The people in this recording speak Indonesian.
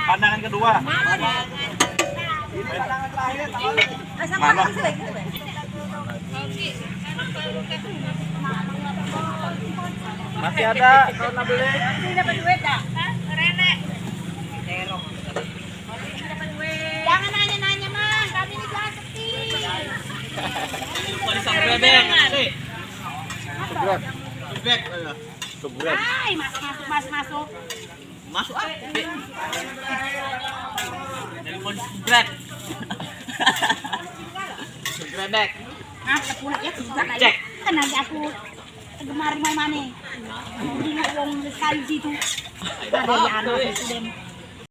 Pandangan kedua. Mana? Masih ada kalau nak beli. Ini dapat duit dah. Rene. Jangan nanya-nanya, Mang. Kami ini jangan sepi. Seberat. Hai, masuk. Masuk ah. Telepon seberat. Seberat. Ah, pulang ya juga lah. Cek. Kan nanti aku gemar main mana. Di ngomong sekali situ. Ada yang anak itu